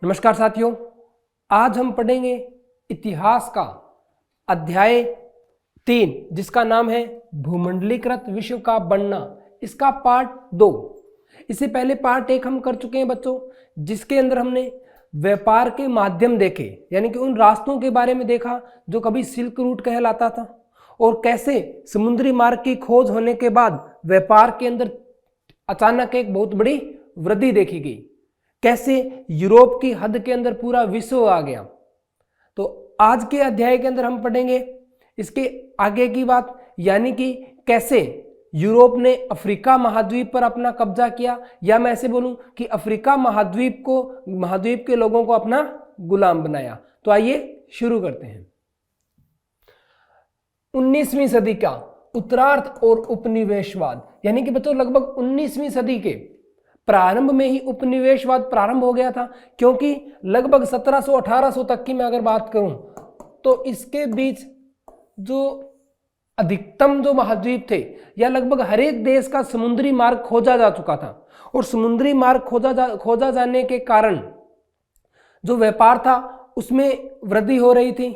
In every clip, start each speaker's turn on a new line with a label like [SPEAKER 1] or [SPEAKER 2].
[SPEAKER 1] नमस्कार साथियों, आज हम पढ़ेंगे इतिहास का अध्याय 3 जिसका नाम है भूमंडलीकृत विश्व का बनना। इसका पार्ट 2। इससे पहले पार्ट 1 हम कर चुके हैं बच्चों, जिसके अंदर हमने व्यापार के माध्यम देखे, यानी कि उन रास्तों के बारे में देखा जो कभी सिल्क रूट कहलाता था और कैसे समुद्री मार्ग की खोज होने के बाद व्यापार के अंदर अचानक एक बहुत बड़ी वृद्धि देखी गई, कैसे यूरोप की हद के अंदर पूरा विश्व आ गया। तो आज के अध्याय के अंदर हम पढ़ेंगे इसके आगे की बात, यानी कि कैसे यूरोप ने अफ्रीका महाद्वीप पर अपना कब्जा किया, या मैं ऐसे बोलूं कि अफ्रीका महाद्वीप के लोगों को अपना गुलाम बनाया। तो आइए शुरू करते हैं। 19वीं सदी का उत्तरार्ध और उपनिवेशवाद, यानी कि बच्चों लगभग 19वीं सदी के प्रारंभ में ही उपनिवेशवाद प्रारंभ हो गया था, क्योंकि लगभग 1700-1800 तक की मैं अगर बात करूं तो इसके बीच जो अधिकतम जो महाद्वीप थे या लगभग हर एक देश का समुद्री मार्ग खोजा जा चुका था, और समुद्री मार्ग खोजा जाने के कारण जो व्यापार था उसमें वृद्धि हो रही थी।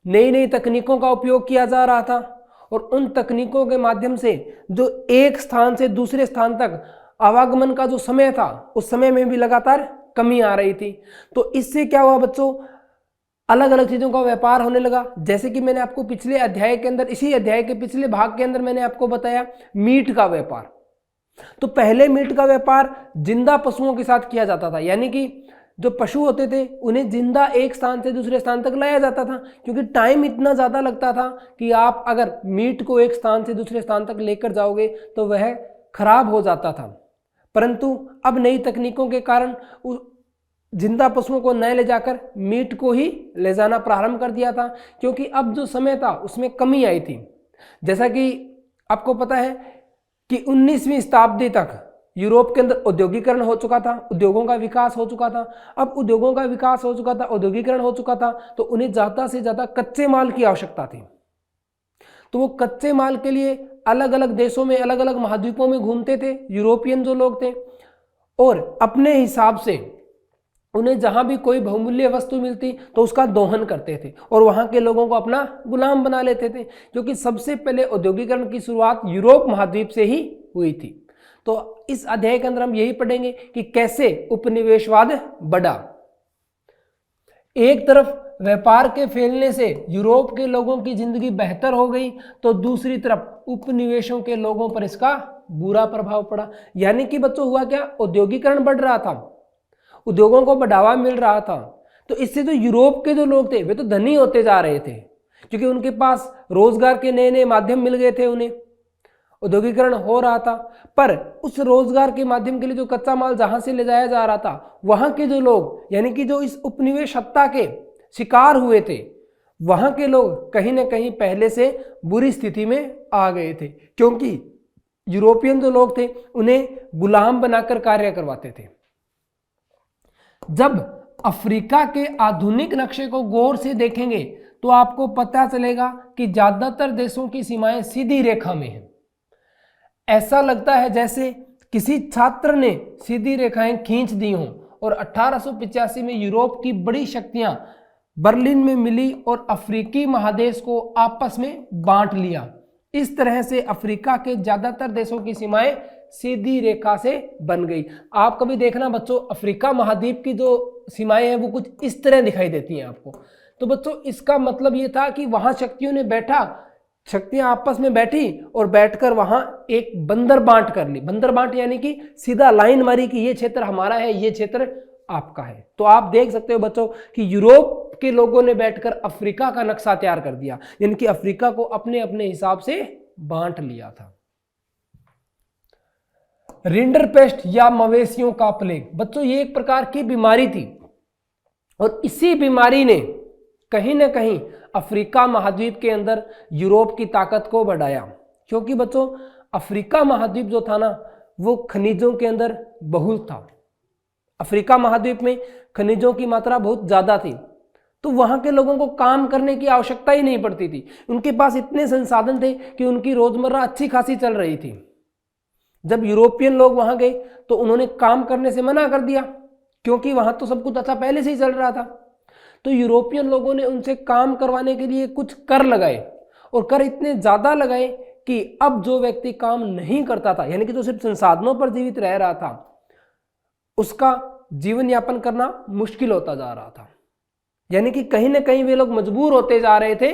[SPEAKER 1] नई नई तकनीकों का उपयोग किया जा रहा था और उन तकनीकों के माध्यम से जो एक स्थान से दूसरे स्थान तक आवागमन का जो समय था उस समय में भी लगातार कमी आ रही थी। तो इससे क्या हुआ बच्चों, अलग अलग चीज़ों का व्यापार होने लगा। जैसे कि मैंने आपको पिछले अध्याय के अंदर, इसी अध्याय के पिछले भाग के अंदर मैंने आपको बताया मीट का व्यापार। तो पहले मीट का व्यापार जिंदा पशुओं के साथ किया जाता था, यानी कि जो पशु होते थे उन्हें जिंदा एक स्थान से दूसरे स्थान तक लाया जाता था, क्योंकि टाइम इतना ज़्यादा लगता था कि आप अगर मीट को एक स्थान से दूसरे स्थान तक लेकर जाओगे तो वह खराब हो जाता था। परंतु अब नई तकनीकों के कारण जिंदा पशुओं को न ले जाकर मीट को ही ले जाना प्रारंभ कर दिया था, क्योंकि अब जो समय था उसमें कमी आई थी। जैसा कि आपको पता है कि 19वीं शताब्दी तक यूरोप के अंदर औद्योगिकरण हो चुका था, उद्योगों का विकास हो चुका था। अब उद्योगों का विकास हो चुका था, औद्योगिकरण हो चुका था, तो उन्हें ज़्यादा से ज़्यादा कच्चे माल की आवश्यकता थी। तो वो कच्चे माल के लिए अलग अलग देशों में, अलग अलग महाद्वीपों में घूमते थे यूरोपियन जो लोग थे, और अपने हिसाब से उन्हें जहां भी कोई बहुमूल्य वस्तु मिलती तो उसका दोहन करते थे और वहां के लोगों को अपना गुलाम बना लेते थे, क्योंकि सबसे पहले औद्योगिकरण की शुरुआत यूरोप महाद्वीप से ही हुई थी। तो इस अध्याय के अंदर हम यही पढ़ेंगे कि कैसे उपनिवेशवाद बढ़ा। एक तरफ व्यापार के फैलने से यूरोप के लोगों की जिंदगी बेहतर हो गई, तो दूसरी तरफ उपनिवेशों के लोगों पर इसका बुरा प्रभाव पड़ा। यानी कि बच्चों हुआ क्या, औद्योगिकरण बढ़ रहा था, उद्योगों को बढ़ावा मिल रहा था, तो इससे जो यूरोप के जो लोग थे वे तो धनी होते जा रहे थे, क्योंकि उनके पास रोजगार के नए नए माध्यम मिल गए थे, उन्हें औद्योगिकरण हो रहा था। पर उस रोजगार के माध्यम के लिए जो कच्चा माल जहां से ले जाया जा रहा था, वहां के जो लोग, यानी कि जो इस उपनिवेश सत्ता के शिकार हुए थे, वहां के लोग कहीं ना कहीं पहले से बुरी स्थिति में आ गए थे, क्योंकि यूरोपियन जो लोग थे उन्हें गुलाम बनाकर कार्य करवाते थे। जब अफ्रीका के आधुनिक नक्शे को गौर से देखेंगे तो आपको पता चलेगा कि ज्यादातर देशों की सीमाएं सीधी रेखा में हैं। ऐसा लगता है जैसे किसी छात्र ने सीधी रेखाएं खींच दी हों, और 1885 में यूरोप की बड़ी शक्तियां बर्लिन में मिली और अफ्रीकी महादेश को आपस में बांट लिया। इस तरह से अफ्रीका के ज्यादातर देशों की सीमाएं सीधी रेखा से बन गई। आप कभी देखना बच्चों, अफ्रीका महाद्वीप की जो सीमाएं हैं वो कुछ इस तरह दिखाई देती हैं आपको। तो बच्चों इसका मतलब ये था कि वहां शक्तियां आपस में बैठी और बैठकर वहां एक बंदर बांट कर ली। बंदर बांट यानी कि सीधा लाइन मारी कि ये क्षेत्र हमारा है, ये क्षेत्र आपका है। तो आप देख सकते हो बच्चों कि यूरोप के लोगों ने बैठकर अफ्रीका का नक्शा तैयार कर दिया, यानी कि अफ्रीका को अपने अपने हिसाब से बांट लिया था। रिंडरपेस्ट या मवेशियों का प्लेग, बच्चों ये एक प्रकार की बीमारी थी, और इसी बीमारी ने कहीं ना कहीं अफ्रीका महाद्वीप के अंदर यूरोप की ताकत को बढ़ाया, क्योंकि बच्चों अफ्रीका महाद्वीप जो था ना वो खनिजों के अंदर बहुल था। अफ्रीका महाद्वीप में खनिजों की मात्रा बहुत ज्यादा थी, तो वहां के लोगों को काम करने की आवश्यकता ही नहीं पड़ती थी। उनके पास इतने संसाधन थे कि उनकी रोजमर्रा अच्छी खासी चल रही थी। जब यूरोपियन लोग वहां गए तो उन्होंने काम करने से मना कर दिया, क्योंकि वहां तो सब कुछ अच्छा पहले से ही चल रहा था। तो यूरोपियन लोगों ने उनसे काम करवाने के लिए कुछ कर लगाए, और कर इतने ज्यादा लगाए कि अब जो व्यक्ति काम नहीं करता था, यानी कि जो सिर्फ संसाधनों पर जीवित रह रहा था, उसका जीवन यापन करना मुश्किल होता जा रहा था। यानी कि कहीं ना कहीं वे लोग मजबूर होते जा रहे थे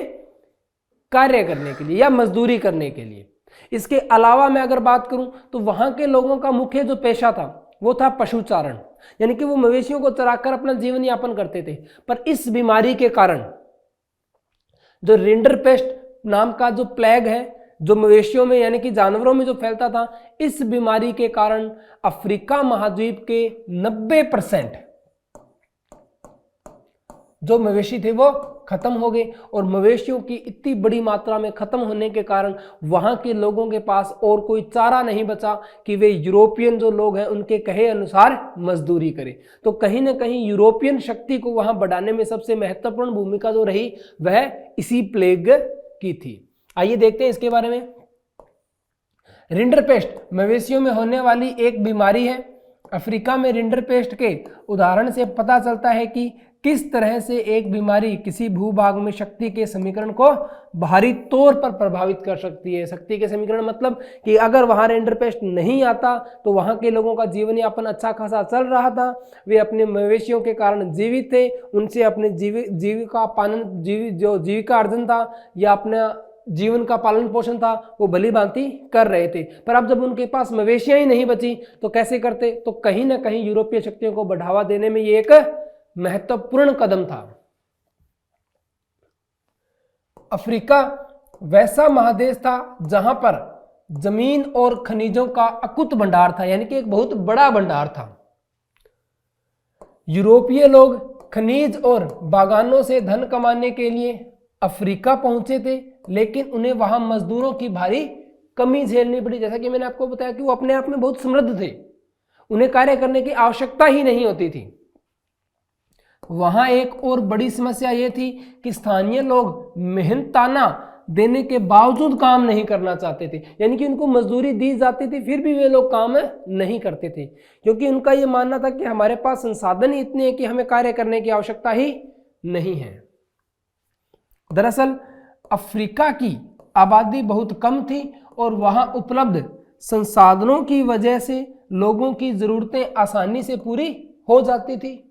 [SPEAKER 1] कार्य करने के लिए या मजदूरी करने के लिए। इसके अलावा मैं अगर बात करूं तो वहां के लोगों का मुख्य जो पेशा था वो था पशुचारण, यानी कि वो मवेशियों को चराकर अपना जीवन यापन करते थे। पर इस बीमारी के कारण, जो रिंडरपेस्ट नाम का जो प्लेग है, जो मवेशियों में यानी कि जानवरों में जो फैलता था, इस बीमारी के कारण अफ्रीका महाद्वीप के 90% जो मवेशी थे वो खत्म हो गए। और मवेशियों की इतनी बड़ी मात्रा में खत्म होने के कारण वहां के लोगों के पास और कोई चारा नहीं बचा कि वे यूरोपियन जो लोग हैं उनके कहे अनुसार मजदूरी करें। तो कहीं ना कहीं यूरोपियन शक्ति को वहां बढ़ाने में सबसे महत्वपूर्ण भूमिका जो रही वह इसी प्लेग की थी। आइए देखते हैं इसके बारे में। रिंडरपेस्ट मवेशियों में होने वाली एक बीमारी है। अफ्रीका में रिंडरपेस्ट के उदाहरण से पता चलता है कि किस तरह से एक बीमारी किसी भूभाग में शक्ति के समीकरण को बाहरी तौर पर प्रभावित कर सकती है। शक्ति के समीकरण मतलब कि अगर वहां रिंडरपेस्ट नहीं आता तो वहां के लोगों का जीवन यापन अच्छा खासा चल रहा था, वे अपने मवेशियों के कारण जीवित थे, उनसे अपने जीविका अर्जन था या अपना जीवन का पालन पोषण था वो भली भांति कर रहे थे। पर अब जब उनके पास मवेशियां ही नहीं बची तो कैसे करते? तो कहीं ना कहीं यूरोपीय शक्तियों को बढ़ावा देने में ये एक महत्वपूर्ण कदम था। अफ्रीका वैसा महादेश था जहां पर जमीन और खनिजों का अकुत भंडार था, यानी कि एक बहुत बड़ा भंडार था। यूरोपीय लोग खनिज और बागानों से धन कमाने के लिए अफ्रीका पहुंचे थे, लेकिन उन्हें वहां मजदूरों की भारी कमी झेलनी पड़ी। जैसा कि मैंने आपको बताया कि वो अपने आप में बहुत समृद्ध थे, उन्हें कार्य करने की आवश्यकता ही नहीं होती थी। वहां एक और बड़ी समस्या यह थी कि स्थानीय लोग मेहनताना देने के बावजूद काम नहीं करना चाहते थे, यानी कि उनको मजदूरी दी जाती थी फिर भी वे लोग काम नहीं करते थे, क्योंकि उनका यह मानना था कि हमारे पास संसाधन ही इतने हैं कि हमें कार्य करने की आवश्यकता ही नहीं है। दरअसल अफ्रीका की आबादी बहुत कम थी और वहां उपलब्ध संसाधनों की वजह से लोगों की जरूरतें आसानी से पूरी हो जाती थी।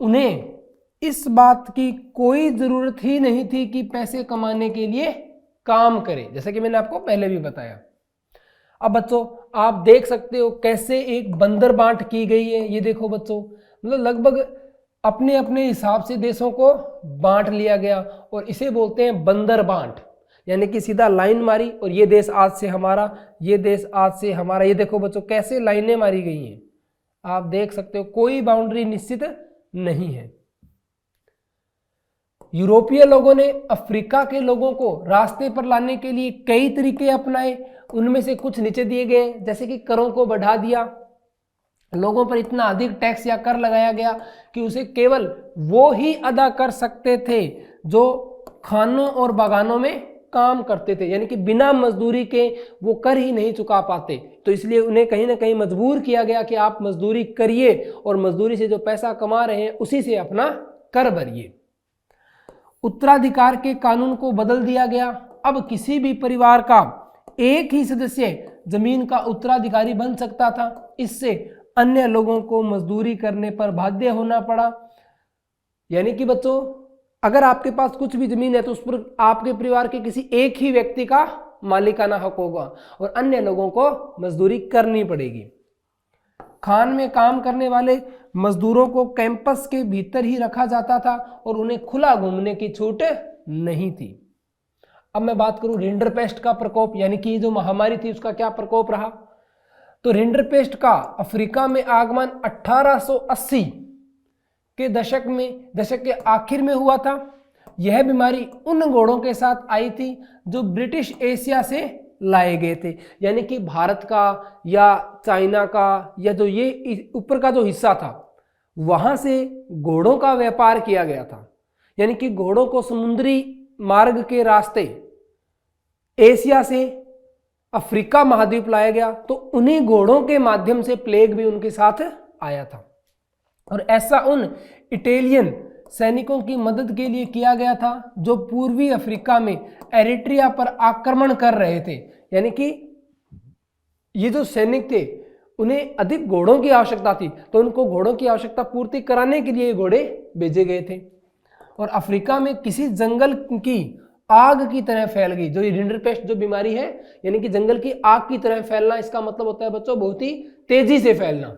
[SPEAKER 1] उन्हें इस बात की कोई जरूरत ही नहीं थी कि पैसे कमाने के लिए काम करें, जैसा कि मैंने आपको पहले भी बताया। अब बच्चों आप देख सकते हो कैसे एक बंदर बांट की गई है। ये देखो बच्चों, मतलब लगभग अपने अपने हिसाब से देशों को बांट लिया गया और इसे बोलते हैं बंदर बांट, यानी कि सीधा लाइन मारी और ये देश आज से हमारा, ये देश आज से हमारा। ये देखो बच्चों कैसे लाइनें मारी गई हैं, आप देख सकते हो, कोई बाउंड्री निश्चित नहीं है। यूरोपीय लोगों ने अफ्रीका के लोगों को रास्ते पर लाने के लिए कई तरीके अपनाए। उनमें से कुछ नीचे दिए गए, जैसे कि करों को बढ़ा दिया, लोगों पर इतना अधिक टैक्स या कर लगाया गया कि उसे केवल वो ही अदा कर सकते थे जो खानों और बागानों में काम करते थे, यानी कि बिना मजदूरी के वो कर ही नहीं चुका पाते। तो इसलिए उन्हें कहीं ना कहीं मजबूर किया गया कि आप मजदूरी करिए और मजदूरी से जो पैसा कमा रहे हैं उसी से अपना कर भरिए। उत्तराधिकार के कानून को बदल दिया गया। अब किसी भी परिवार का एक ही सदस्य जमीन का उत्तराधिकारी बन सकता था। इससे अन्य लोगों को मजदूरी करने पर बाध्य होना पड़ा। यानी कि बच्चों अगर आपके पास कुछ भी जमीन है तो उस पर आपके परिवार के किसी एक ही व्यक्ति का मालिकाना हक होगा और अन्य लोगों को मजदूरी करनी पड़ेगी। खान में काम करने वाले मजदूरों को कैंपस के भीतर ही रखा जाता था और उन्हें खुला घूमने की छूट नहीं थी। अब मैं बात करूं रिंडरपेस्ट का प्रकोप, यानी कि जो महामारी थी उसका क्या प्रकोप रहा। तो रिंडरपेस्ट का अफ्रीका में आगमन 1880 के दशक के आखिर में हुआ था। यह बीमारी उन घोड़ों के साथ आई थी जो ब्रिटिश एशिया से लाए गए थे, यानी कि भारत का या चाइना का या जो ये ऊपर का जो हिस्सा था वहां से घोड़ों का व्यापार किया गया था। यानी कि घोड़ों को समुद्री मार्ग के रास्ते एशिया से अफ्रीका महाद्वीप लाया गया, तो उन्हीं घोड़ों के माध्यम से प्लेग भी उनके साथ आया था। और ऐसा उन इटालियन सैनिकों की मदद के लिए किया गया था जो पूर्वी अफ्रीका में एरिट्रिया पर आक्रमण कर रहे थे। यानी कि ये जो सैनिक थे उन्हें अधिक घोड़ों की आवश्यकता थी, तो उनको घोड़ों की आवश्यकता पूर्ति कराने के लिए घोड़े भेजे गए थे। और अफ्रीका में किसी जंगल की आग की तरह फैल गई जो ये रिंडरपेस्ट जो बीमारी है, यानी कि जंगल की आग की तरह फैलना, इसका मतलब होता है बच्चों बहुत ही तेजी से फैलना।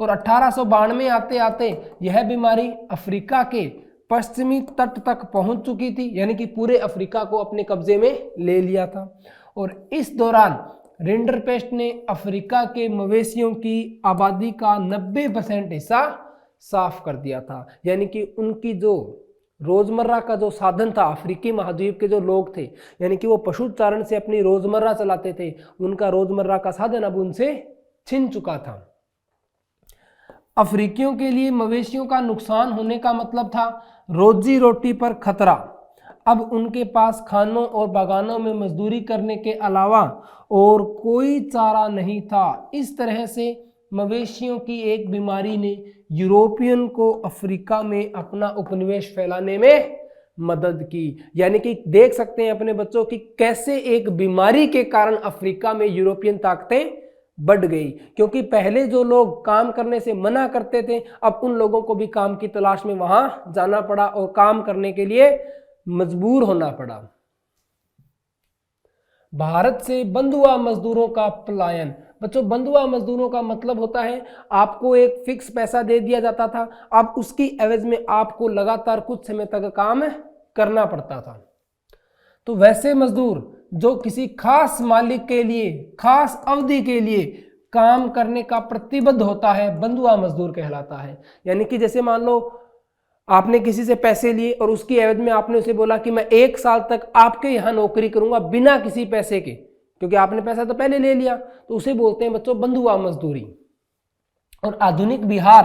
[SPEAKER 1] और 1892 आते आते यह बीमारी अफ्रीका के पश्चिमी तट तक पहुंच चुकी थी, यानी कि पूरे अफ्रीका को अपने कब्जे में ले लिया था। और इस दौरान रिंडरपेस्ट ने अफ्रीका के मवेशियों की आबादी का 90% हिस्सा साफ कर दिया था। यानी कि उनकी जो रोजमर्रा का जो साधन था, अफ्रीकी महाद्वीप के जो लोग थे, यानी कि वो पशुचारण से अपनी रोजमर्रा चलाते थे, उनका रोजमर्रा का साधन अब उनसे छिन चुका था। अफ्रीकियों के लिए मवेशियों का नुकसान होने का मतलब था रोजी रोटी पर खतरा। अब उनके पास खानों और बागानों में मजदूरी करने के अलावा और कोई चारा नहीं था। इस तरह से मवेशियों की एक बीमारी ने यूरोपियन को अफ्रीका में अपना उपनिवेश फैलाने में मदद की। यानी कि देख सकते हैं अपने बच्चों की कैसे एक बीमारी के कारण अफ्रीका में यूरोपियन ताकतें बढ़ गई, क्योंकि पहले जो लोग काम करने से मना करते थे अब उन लोगों को भी काम की तलाश में वहां जाना पड़ा और काम करने के लिए मजबूर होना पड़ा। भारत से बंधुआ मजदूरों का पलायन। बच्चों, बंधुआ मजदूरों का मतलब होता है आपको एक फिक्स पैसा दे दिया जाता था, अब उसकी एवज में आपको लगातार कुछ समय तक काम करना पड़ता था। तो वैसे मजदूर जो किसी खास मालिक के लिए खास अवधि के लिए काम करने का प्रतिबद्ध होता है बंधुआ मजदूर कहलाता है। यानी कि जैसे मान लो आपने किसी से पैसे लिए और उसकी एवज में आपने उसे बोला कि मैं 1 साल तक आपके यहाँ नौकरी करूंगा बिना किसी पैसे के, क्योंकि आपने पैसा तो पहले ले लिया, तो उसे बोलते हैं बच्चों बंधुआ मजदूरी। और आधुनिक बिहार,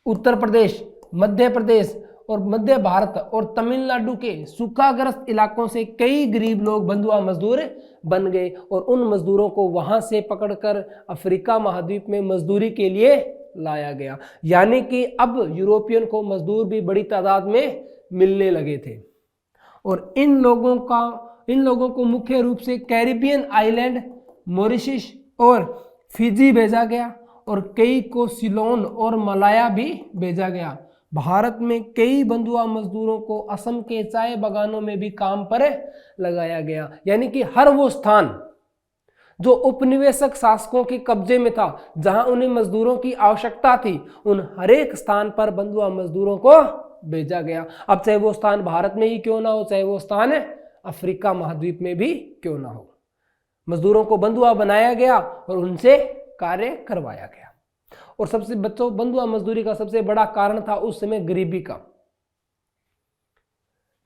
[SPEAKER 1] उत्तर प्रदेश, मध्य प्रदेश और मध्य भारत और तमिलनाडु के सूखाग्रस्त इलाकों से कई गरीब लोग बंधुआ मजदूर बन गए और उन मजदूरों को वहां से पकड़कर अफ्रीका महाद्वीप में मजदूरी के लिए लाया गया। यानी कि अब यूरोपियन को मजदूर भी बड़ी तादाद में मिलने लगे थे। और इन लोगों को मुख्य रूप से कैरिबियन आइलैंड, मॉरिशस और फिजी भेजा गया और कई को सिलोन और मलाया भी भेजा गया। भारत में कई बंधुआ मजदूरों को असम के चाय बागानों में भी काम पर लगाया गया। यानी कि हर वो स्थान जो उपनिवेशक शासकों के कब्जे में था, जहां उन्हें मजदूरों की आवश्यकता थी, उन हर एक स्थान पर बंधुआ मजदूरों को भेजा गया। अब चाहे वो स्थान भारत में ही क्यों ना हो, चाहे वो स्थान अफ्रीका महाद्वीप में भी क्यों ना हो, मजदूरों को बंधुआ बनाया गया और उनसे कार्य करवाया गया। और सबसे बच्चों, बंधुआ मजदूरी का सबसे बड़ा कारण था उस समय गरीबी का।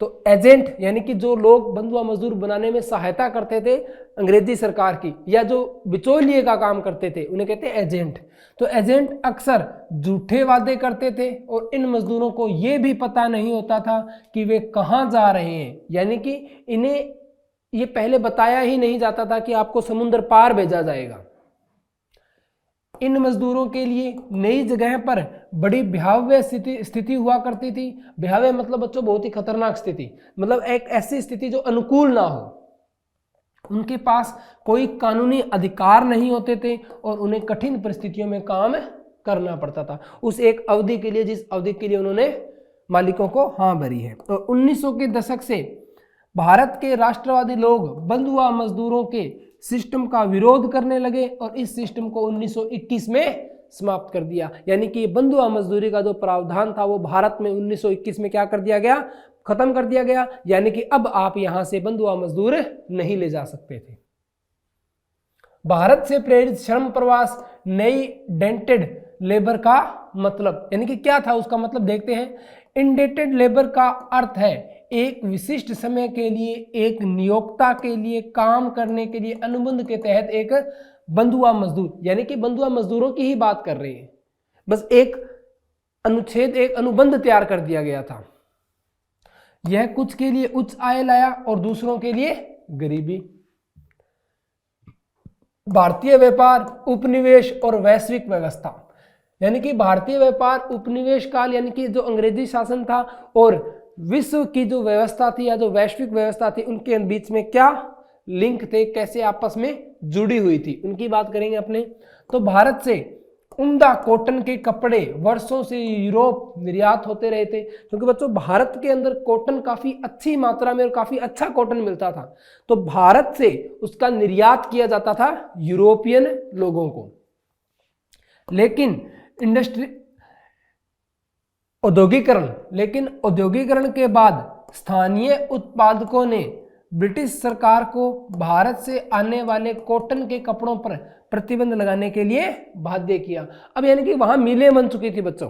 [SPEAKER 1] तो एजेंट यानी कि जो लोग बंधुआ मजदूर बनाने में सहायता करते थे अंग्रेजी सरकार की, या जो बिचौलिए का काम करते थे, उन्हें कहते हैं एजेंट। तो एजेंट अक्सर झूठे वादे करते थे और इन मजदूरों को यह भी पता नहीं होता था कि वे कहाँ जा रहे हैं। यानी कि इन्हें ये पहले बताया ही नहीं जाता था कि आपको समुद्र पार भेजा जाएगा। इन मजदूरों के लिए नई जगह पर बड़ी भयावह स्थिति हुआ करती थी। भयावह मतलब बच्चों बहुत ही खतरनाक स्थिति, मतलब एक ऐसी स्थिति जो अनुकूल ना हो। उनके पास कोई कानूनी अधिकार नहीं होते थे और उन्हें कठिन परिस्थितियों में काम करना पड़ता था उस एक अवधि के लिए जिस अवधि के लिए उन्होंने मालिकों को हाँ भरी है। तो 1900 के दशक से भारत के राष्ट्रवादी लोग बंधुआ मजदूरों के सिस्टम का विरोध करने लगे और इस सिस्टम को 1921 में समाप्त कर दिया। यानी कि बंधुआ मजदूरी का जो प्रावधान था वो भारत में 1921 में क्या कर दिया गया, खत्म कर दिया गया। यानी कि अब आप यहां से बंधुआ मजदूर नहीं ले जा सकते थे। भारत से प्रेरित श्रम प्रवास, नई डेंटेड लेबर का मतलब यानी कि क्या था, उसका मतलब देखते हैं। इंडेंटेड लेबर का अर्थ है एक विशिष्ट समय के लिए एक नियोक्ता के लिए काम करने के लिए अनुबंध के तहत एक बंधुआ मजदूर, यानी कि बंधुआ मजदूरों की ही बात कर रहे हैं, बस एक अनुच्छेद, एक अनुबंध तैयार कर दिया गया था। यह कुछ के लिए उच्च आय लाया और दूसरों के लिए गरीबी। भारतीय व्यापार, उपनिवेश और वैश्विक व्यवस्था। यानी कि भारतीय व्यापार उपनिवेश काल यानी कि जो अंग्रेजी शासन था और विश्व की जो व्यवस्था थी या जो वैश्विक व्यवस्था थी, उनके बीच में क्या लिंक थे, कैसे आपस में जुड़ी हुई थी, उनकी बात करेंगे अपने। तो भारत से उम्दा कॉटन के कपड़े वर्षों से यूरोप निर्यात होते रहे थे, क्योंकि बच्चों भारत के अंदर कॉटन काफी अच्छी मात्रा में और काफी अच्छा कॉटन मिलता था, तो भारत से उसका निर्यात किया जाता था यूरोपियन लोगों को। लेकिन औद्योगिकरण के बाद स्थानीय उत्पादकों ने ब्रिटिश सरकार को भारत से आने वाले कॉटन के कपड़ों पर प्रतिबंध लगाने के लिए बाध्य किया। अब यानी कि वहां मिलें बन चुकी थी बच्चों,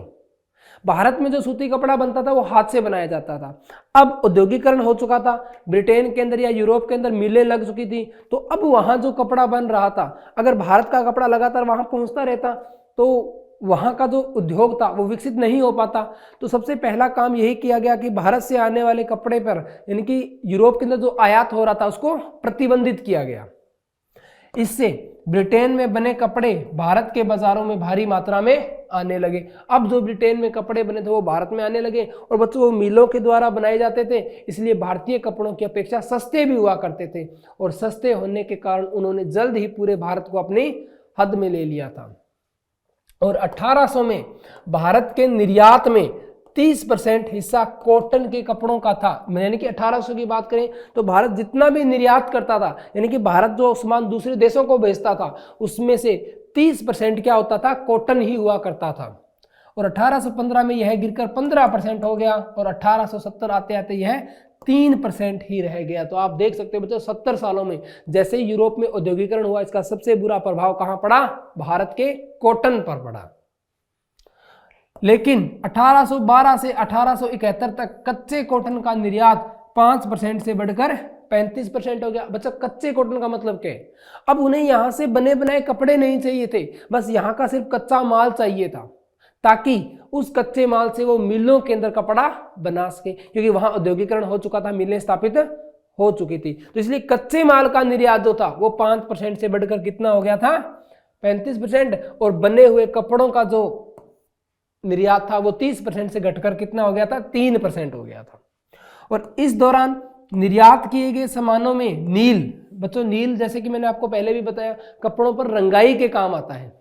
[SPEAKER 1] भारत में जो सूती कपड़ा बनता था वो हाथ से बनाया जाता था। अब औद्योगिकरण हो चुका था, ब्रिटेन के अंदर या यूरोप के अंदर मिलें लग चुकी थी, तो अब वहां जो कपड़ा बन रहा था, अगर भारत का कपड़ा लगातार वहां पहुंचता रहता तो वहां का जो उद्योग था वो विकसित नहीं हो पाता। तो सबसे पहला काम यही किया गया कि भारत से आने वाले कपड़े पर यानी कि यूरोप के अंदर जो आयात हो रहा था उसको प्रतिबंधित किया गया। इससे ब्रिटेन में बने कपड़े भारत के बाजारों में भारी मात्रा में आने लगे। अब जो ब्रिटेन में कपड़े बने थे वो भारत में आने लगे, और बच्चों वो मिलों के द्वारा बनाए जाते थे, इसलिए भारतीय कपड़ों की अपेक्षा सस्ते भी हुआ करते थे, और सस्ते होने के कारण उन्होंने जल्द ही पूरे भारत को अपनी हद में ले लिया था। और 1800 में भारत के निर्यात में 30% हिस्सा कॉटन के कपड़ों का था। यानी कि 1800 की बात करें तो भारत जितना भी निर्यात करता था, यानी कि भारत जो सामान दूसरे देशों को भेजता था, उसमें से 30% क्या होता था, कॉटन ही हुआ करता था। और 1815 में यह गिरकर 15% हो गया, और 1870 आते आते यह 3% ही रह गया। तो आप देख सकते हो बच्चों 70 सालों में जैसे ही यूरोप में औद्योगिकरण हुआ, इसका सबसे बुरा प्रभाव कहां पड़ा, भारत के कॉटन पर पड़ा। लेकिन 1812 से 1871 तक कच्चे कॉटन का निर्यात 5% से बढ़कर 35% हो गया। बच्चा कच्चे कॉटन का मतलब क्या है, अब उन्हें यहां से बने बनाए कपड़े नहीं चाहिए थे, बस यहां का सिर्फ कच्चा माल चाहिए था, ताकि उस कच्चे माल से वो मिलों के अंदर कपड़ा बना सके, क्योंकि वहां औद्योगिकरण हो चुका था, मिलें स्थापित हो चुकी थी। तो इसलिए कच्चे माल का निर्यात जो था वो 5% से बढ़कर कितना हो गया था, 35%, और बने हुए कपड़ों का जो निर्यात था वो 30% से घटकर कितना हो गया था, 3% हो गया था। और इस दौरान निर्यात किए गए सामानों में नील, बच्चों नील जैसे कि मैंने आपको पहले भी बताया कपड़ों पर रंगाई के काम आता है,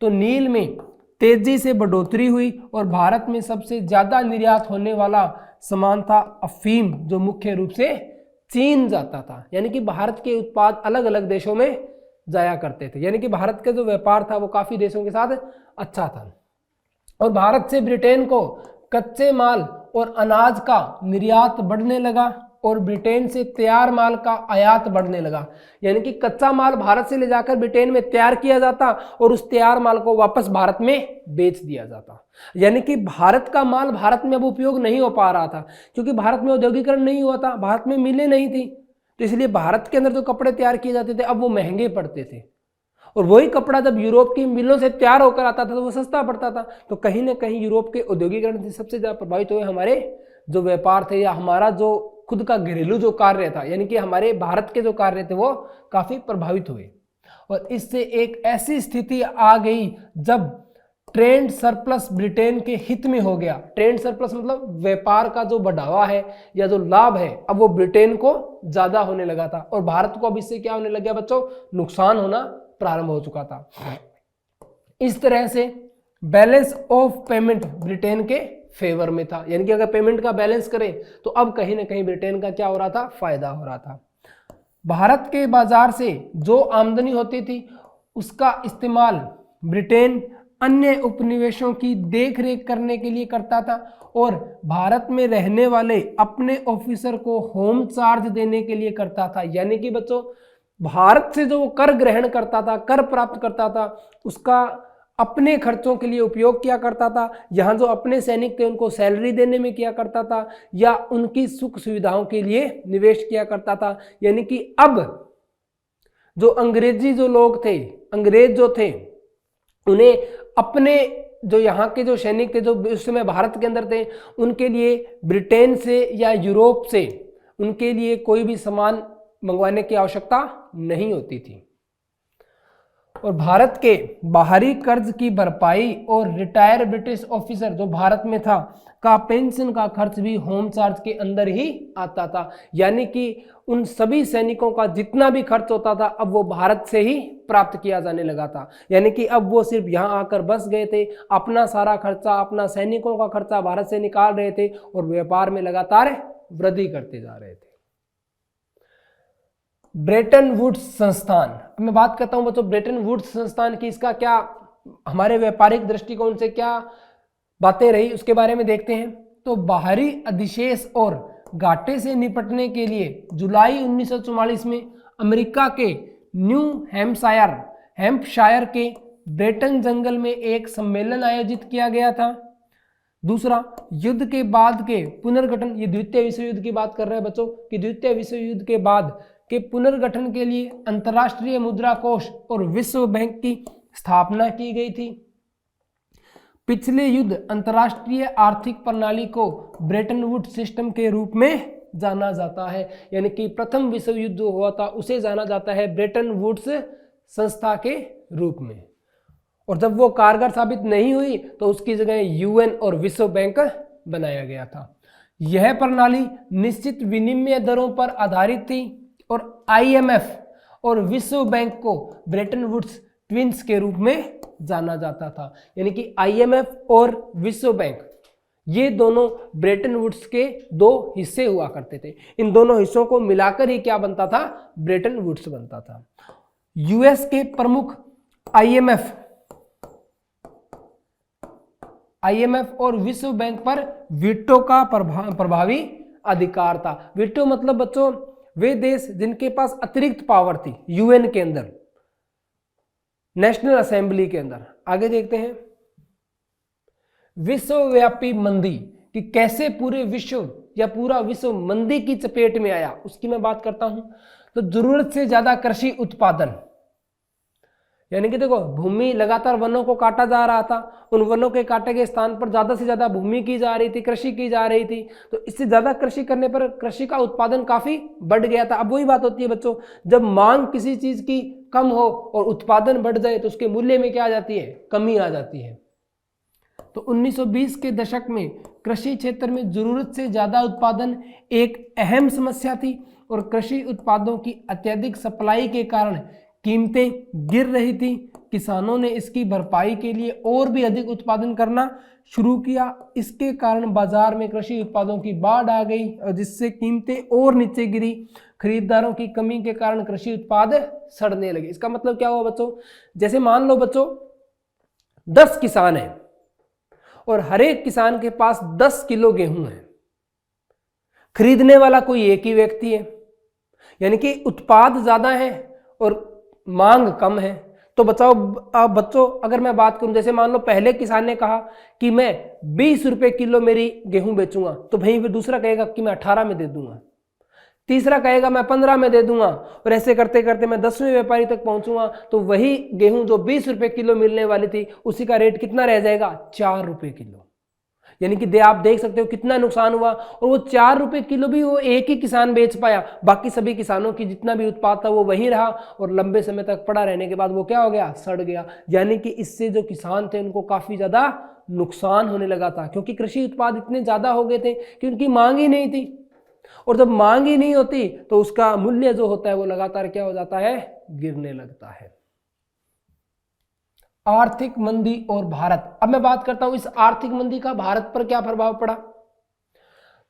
[SPEAKER 1] तो नील में तेजी से बढ़ोतरी हुई, और भारत में सबसे ज्यादा निर्यात होने वाला सामान था अफीम, जो मुख्य रूप से चीन जाता था। यानी कि भारत के उत्पाद अलग अलग देशों में जाया करते थे, यानी कि भारत का जो व्यापार था वो काफी देशों के साथ अच्छा था। और भारत से ब्रिटेन को कच्चे माल और अनाज का निर्यात बढ़ने लगा, और ब्रिटेन से तैयार माल का आयात बढ़ने लगा। यानी कि कच्चा माल भारत से ले जाकर ब्रिटेन में तैयार किया जाता, और उस तैयार माल को वापस भारत में बेच दिया जाता। यानी कि भारत का माल भारत में अब उपयोग नहीं हो पा रहा था, क्योंकि भारत में औद्योगिकरण नहीं हुआ था, भारत में मिलें नहीं थी, तो इसलिए भारत के अंदर जो कपड़े तैयार किए जाते थे अब वो महंगे पड़ते थे, और वही कपड़ा जब यूरोप की मिलों से तैयार होकर आता था तो वो सस्ता पड़ता था। तो कहीं ना कहीं यूरोप के औद्योगिकरण से सबसे ज्यादा प्रभावित हुए हमारे जो व्यापार थे, या हमारा जो खुद का घरेलू जो कार्य था, यानी कि हमारे भारत के जो कार्य थे वो काफी प्रभावित हुए। और इससे एक ऐसी स्थिति आ गई जब ट्रेड सरप्लस ब्रिटेन के हित में हो गया। ट्रेड सरप्लस मतलब व्यापार का जो बढ़ावा है या जो लाभ है, अब वो ब्रिटेन को ज्यादा होने लगा था, और भारत को अब इससे क्या होने लग गया बच्चों, नुकसान होना प्रारंभ हो चुका था। इस तरह से बैलेंस ऑफ पेमेंट ब्रिटेन के फेवर में था, यानी कि अगर पेमेंट का बैलेंस करें तो अब कहीं ना कहीं ब्रिटेन का क्या हो रहा था, फायदा हो रहा था। भारत के बाजार से जो आमदनी होती थी उसका इस्तेमाल ब्रिटेन अन्य उपनिवेशों की देखरेख करने के लिए करता था, और भारत में रहने वाले अपने ऑफिसर को होम चार्ज देने के लिए करता था। यानी कि बच्चों भारत से जो कर ग्रहण करता था, कर प्राप्त करता था, उसका अपने खर्चों के लिए उपयोग किया करता था। यहाँ जो अपने सैनिक थे उनको सैलरी देने में किया करता था, या उनकी सुख सुविधाओं के लिए निवेश किया करता था। यानी कि अब जो अंग्रेजी जो लोग थे, अंग्रेज जो थे, उन्हें अपने जो यहाँ के जो सैनिक थे जो उस समय भारत के अंदर थे, उनके लिए ब्रिटेन से या यूरोप से उनके लिए कोई भी सामान मंगवाने की आवश्यकता नहीं होती थी। और भारत के बाहरी कर्ज की भरपाई और रिटायर ब्रिटिश ऑफिसर जो भारत में था का पेंशन का खर्च भी होम चार्ज के अंदर ही आता था। यानी कि उन सभी सैनिकों का जितना भी खर्च होता था अब वो भारत से ही प्राप्त किया जाने लगा था। यानी कि अब वो सिर्फ यहाँ आकर बस गए थे, अपना सारा खर्चा, अपना सैनिकों का खर्चा भारत से निकाल रहे थे और व्यापार में लगातार वृद्धि करते जा रहे थे। ब्रेटन वुड्स संस्थान, अब मैं बात करता हूं बच्चों ब्रेटन वुड्स संस्थान की, इसका क्या हमारे व्यापारिक दृष्टिकोण से क्या बातें रही उसके बारे में देखते हैं। तो बाहरी अधिशेष और घाटे से निपटने के लिए जुलाई 1944 में अमेरिका के न्यू हैम्पशायर के ब्रेटन जंगल में एक सम्मेलन आयोजित किया गया था। दूसरा, युद्ध के बाद के पुनर्गठन, ये द्वितीय विश्व युद्ध की बात कर रहे हैं बच्चों कि द्वितीय विश्व युद्ध के बाद के पुनर्गठन के लिए अंतर्राष्ट्रीय मुद्रा कोष और विश्व बैंक की स्थापना की गई थी। पिछले युद्ध अंतर्राष्ट्रीय आर्थिक प्रणाली को ब्रेटन वुड्स सिस्टम के रूप में जाना जाता है। यानी कि प्रथम विश्व युद्ध जो हुआ था उसे जाना जाता है ब्रेटन वुड्स संस्था के रूप में। और जब वो कारगर साबित नहीं हुई तो उसकी जगह यूएन और विश्व बैंक बनाया गया था। यह प्रणाली निश्चित विनिमय दरों पर आधारित थी और आईएमएफ और विश्व बैंक को ब्रेटन वुड्स ट्विंस के रूप में जाना जाता था। यानी कि आईएमएफ और विश्व बैंक ये दोनों ब्रेटन वुड्स के दो हिस्से हुआ करते थे। इन दोनों हिस्सों को मिलाकर ही क्या बनता था, ब्रेटन वुड्स बनता था। यूएस के प्रमुख आईएमएफ और विश्व बैंक पर वीटो का प्रभावी अधिकार था। वीटो मतलब बच्चों वे देश जिनके पास अतिरिक्त पावर थी यूएन के अंदर, नेशनल असेंबली के अंदर। आगे देखते हैं विश्वव्यापी मंदी कि कैसे पूरे विश्व या पूरा विश्व मंदी की चपेट में आया, उसकी मैं बात करता हूं। तो जरूरत से ज्यादा कृषि उत्पादन, यानी कि देखो भूमि लगातार वनों को काटा जा रहा था, उन वनों के काटे गए स्थान पर ज्यादा से ज्यादा भूमि की जा रही थी, कृषि की जा रही थी। तो इससे ज्यादा कृषि करने पर कृषि का उत्पादन काफी बढ़ गया था। अब वही बात होती है बच्चों, जब मांग किसी चीज की कम हो और उत्पादन बढ़ जाए तो उसके मूल्य में क्या आ जाती है, कमी आ जाती है। तो 1920 के दशक में कृषि क्षेत्र में जरूरत से ज्यादा उत्पादन एक अहम समस्या थी और कृषि उत्पादों की अत्यधिक सप्लाई के कारण कीमतें गिर रही थी। किसानों ने इसकी भरपाई के लिए और भी अधिक उत्पादन करना शुरू किया। इसके कारण बाजार में कृषि उत्पादों की बाढ़ आ गई और जिससे कीमतें और नीचे गिरी। खरीदारों की कमी के कारण कृषि उत्पाद सड़ने लगे। इसका मतलब क्या हुआ बच्चों, जैसे मान लो बच्चों 10 किसान हैं और हर एक किसान के पास 10 किलो गेहूं है, खरीदने वाला कोई एक ही व्यक्ति है, यानी कि उत्पाद ज्यादा है और मांग कम है। तो बच्चों अगर मैं बात करूं, जैसे मान लो पहले किसान ने कहा कि मैं 20 रुपए किलो मेरी गेहूं बेचूंगा, तो वहीं पे दूसरा कहेगा कि मैं 18 में दे दूंगा, तीसरा कहेगा मैं 15 में दे दूंगा, और ऐसे करते करते मैं 10वें व्यापारी तक पहुंचूंगा। तो वही गेहूं जो 20 रुपए किलो मिलने वाली थी उसी का रेट कितना रह जाएगा, 4 रुपए किलो। यानी कि आप देख सकते हो कितना नुकसान हुआ। और वो 4 रुपए किलो भी वो एक ही किसान बेच पाया, बाकी सभी किसानों की जितना भी उत्पाद था वो वहीं रहा और लंबे समय तक पड़ा रहने के बाद वो क्या हो गया, सड़ गया। यानी कि इससे जो किसान थे उनको काफी ज्यादा नुकसान होने लगा था, क्योंकि कृषि उत्पाद इतने ज्यादा हो गए थे कि उनकी मांग ही नहीं थी। और जब मांग ही नहीं होती तो उसका मूल्य जो होता है वो लगातार क्या हो जाता है, गिरने लगता है। आर्थिक मंदी और भारत, अब मैं बात करता हूं इस आर्थिक मंदी का भारत पर क्या प्रभाव पड़ा।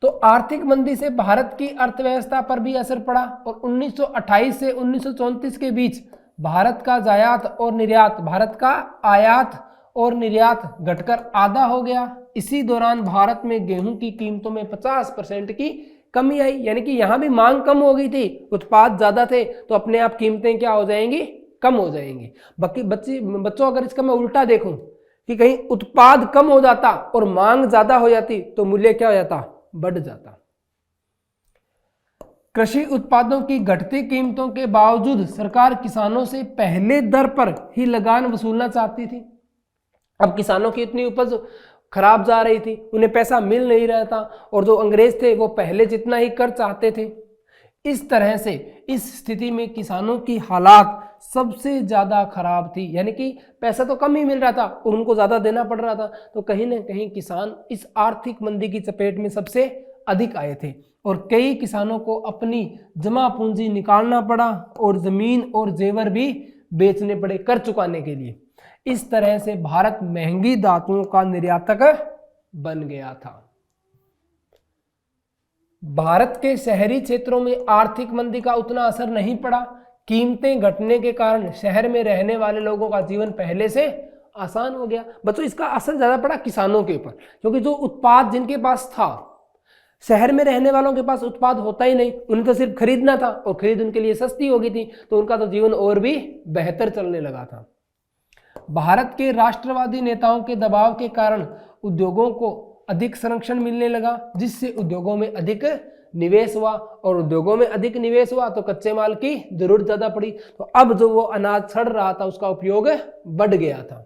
[SPEAKER 1] तो आर्थिक मंदी से भारत की अर्थव्यवस्था पर भी असर पड़ा और 1928 से 1934 के बीच भारत का आयात और निर्यात घटकर आधा हो गया। इसी दौरान भारत में गेहूं की कीमतों में 50% की कमी आई। यानी कि यहां भी मांग कम हो गई थी, उत्पाद ज्यादा थे, तो अपने आप कीमतें क्या हो जाएंगी, कम हो जाएंगी। बाकी बच्चों अगर इसका मैं उल्टा देखूं कि कहीं उत्पाद कम हो जाता और मांग ज्यादा हो जाती तो मूल्य क्या हो जाता, बढ़ जाता। कृषि उत्पादों की घटती कीमतों के बावजूद सरकार किसानों से पहले दर पर ही लगान वसूलना चाहती थी। अब किसानों की इतनी उपज खराब जा रही थी, उन्हें पैसा मिल नहीं रहा था और जो अंग्रेज थे वो पहले जितना ही कर चाहते थे। इस तरह से इस स्थिति में किसानों की हालात सबसे ज़्यादा खराब थी, यानी कि पैसा तो कम ही मिल रहा था और उनको ज़्यादा देना पड़ रहा था। तो कहीं ना कहीं किसान इस आर्थिक मंदी की चपेट में सबसे अधिक आए थे और कई किसानों को अपनी जमा पूंजी निकालना पड़ा और ज़मीन और जेवर भी बेचने पड़े कर चुकाने के लिए। इस तरह से भारत महंगी धातुओं का निर्यातक बन गया था। भारत के शहरी क्षेत्रों में आर्थिक मंदी का उतना असर नहीं पड़ा। कीमतें घटने के कारण शहर में रहने वाले लोगों का जीवन पहले से आसान हो गया। बच्चों, इसका असर ज्यादा पड़ा किसानों के ऊपर, क्योंकि जो उत्पाद जिनके पास था, शहर में रहने वालों के पास उत्पाद होता ही नहीं, उन्हें तो सिर्फ खरीदना था और खरीद उनके लिए सस्ती हो गई थी, तो उनका तो जीवन और भी बेहतर चलने लगा था। भारत के राष्ट्रवादी नेताओं के दबाव के कारण उद्योगों को अधिक संरक्षण मिलने लगा, जिससे उद्योगों में अधिक निवेश हुआ और उद्योगों में अधिक निवेश हुआ तो कच्चे माल की जरूरत ज्यादा पड़ी। तो अब जो वो अनाज सड़ रहा था उसका उपयोग बढ़ गया था।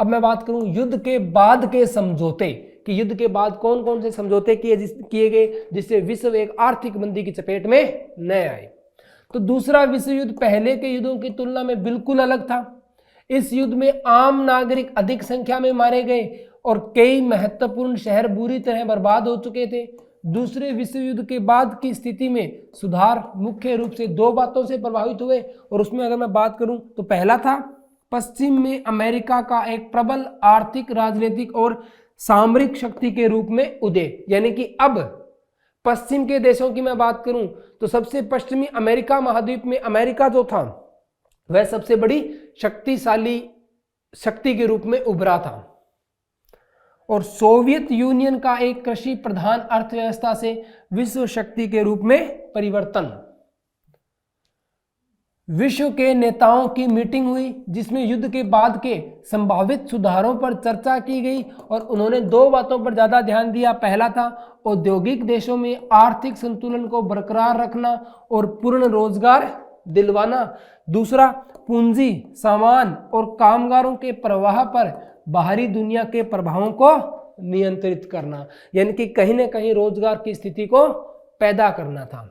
[SPEAKER 1] अब मैं बात करूं युद्ध के बाद के समझौते कि युद्ध के बाद कौन कौन से समझौते किए गए जिससे विश्व एक आर्थिक मंदी की चपेट में न आए। तो दूसरा विश्व युद्ध पहले के युद्धों की तुलना में बिल्कुल अलग था। इस युद्ध में आम नागरिक अधिक संख्या में मारे गए और कई महत्वपूर्ण शहर बुरी तरह बर्बाद हो चुके थे। दूसरे विश्व युद्ध के बाद की स्थिति में सुधार मुख्य रूप से दो बातों से प्रभावित हुए और उसमें अगर मैं बात करूं तो पहला था पश्चिम में अमेरिका का एक प्रबल आर्थिक, राजनीतिक और सामरिक शक्ति के रूप में उदय। यानी कि अब पश्चिम के देशों की मैं बात करूं तो सबसे पश्चिमी अमेरिका महाद्वीप में अमेरिका जो था वह सबसे बड़ी शक्तिशाली शक्ति के रूप में उभरा था और सोवियत यूनियन का एक कृषि प्रधान अर्थव्यवस्था से विश्व शक्ति के रूप में परिवर्तन। विश्व के नेताओं की मीटिंग हुई जिसमें युद्ध के बाद के संभावित सुधारों पर चर्चा की गई और उन्होंने दो बातों पर ज्यादा ध्यान दिया। पहला था औद्योगिक देशों में आर्थिक संतुलन को बरकरार रखना और पूर्ण रोजगार दिलवाना। दूसरा, पूंजी, सामान और कामगारों के प्रवाह पर बाहरी दुनिया के प्रभावों को नियंत्रित करना, यानी कि कहीं ना कहीं रोजगार की स्थिति को पैदा करना था।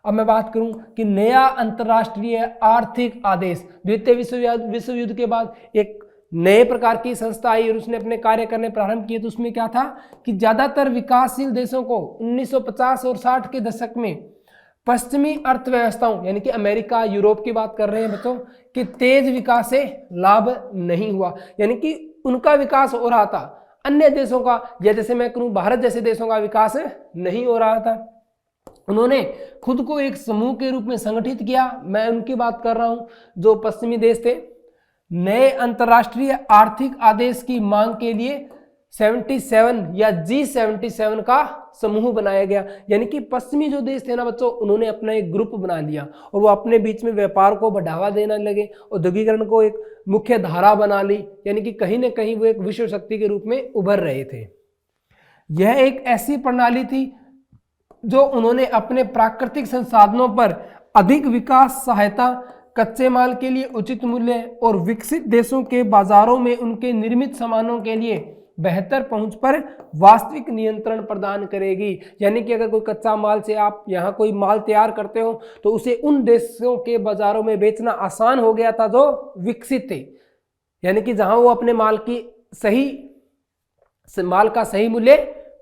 [SPEAKER 1] अब मैं बात करूं कि नया अंतरराष्ट्रीय आर्थिक आदेश, द्वितीय विश्व युद्ध के बाद एक नए प्रकार की संस्था आई और उसने अपने कार्य करने प्रारंभ किए। तो उसमें क्या था कि ज्यादातर विकासशील देशों को 1950 और 60 के दशक में पश्चिमी अर्थव्यवस्थाओं यानी कि अमेरिका, यूरोप की बात कर रहे हैं बच्चों, कि तेज विकास से लाभ नहीं हुआ। यानी कि उनका विकास हो रहा था, अन्य देशों का या जैसे मैं कहूं भारत जैसे देशों का विकास नहीं हो रहा था। उन्होंने खुद को एक समूह के रूप में संगठित किया। मैं उनकी बात कर रहा हूं जो पश्चिमी देश थे। नए अंतरराष्ट्रीय आर्थिक आदेश की मांग के लिए 77 या G77 का समूह बनाया गया। यानी कि पश्चिमी जो देश थे ना बच्चों, उन्होंने अपना एक ग्रुप बना लिया और वो अपने बीच में व्यापार को बढ़ावा देने लगे, औद्योगिकरण को एक मुख्य धारा बना ली। यानी कि कहीं ना कहीं वो एक विश्व शक्ति के रूप में उभर रहे थे। यह एक ऐसी प्रणाली थी जो उन्होंने अपने प्राकृतिक संसाधनों पर अधिक विकास सहायता, कच्चे माल के लिए उचित मूल्य और विकसित देशों के बाजारों में उनके निर्मित सामानों के लिए बेहतर पहुंच पर वास्तविक नियंत्रण प्रदान करेगी। यानी कि अगर कोई कच्चा माल से आप यहाँ कोई माल तैयार करते हो तो उसे उन देशों के बाजारों में बेचना आसान हो गया था जो विकसित थे, यानी कि जहां वो अपने माल का सही मूल्य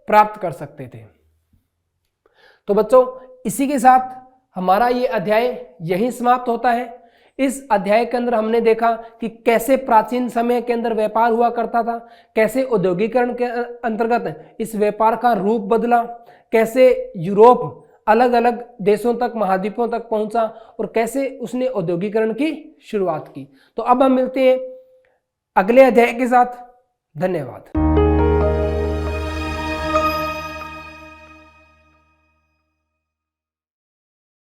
[SPEAKER 1] प्राप्त कर सकते थे। तो बच्चों, इसी के साथ हमारा ये अध्याय यहीं समाप्त होता है। इस अध्याय के अंदर हमने देखा कि कैसे प्राचीन समय के अंदर व्यापार हुआ करता था, कैसे औद्योगिकरण के अंतर्गत इस व्यापार का रूप बदला, कैसे यूरोप अलग अलग देशों तक, महाद्वीपों तक पहुंचा और कैसे उसने औद्योगिकरण की शुरुआत की। तो अब हम मिलते हैं अगले अध्याय के साथ। धन्यवाद।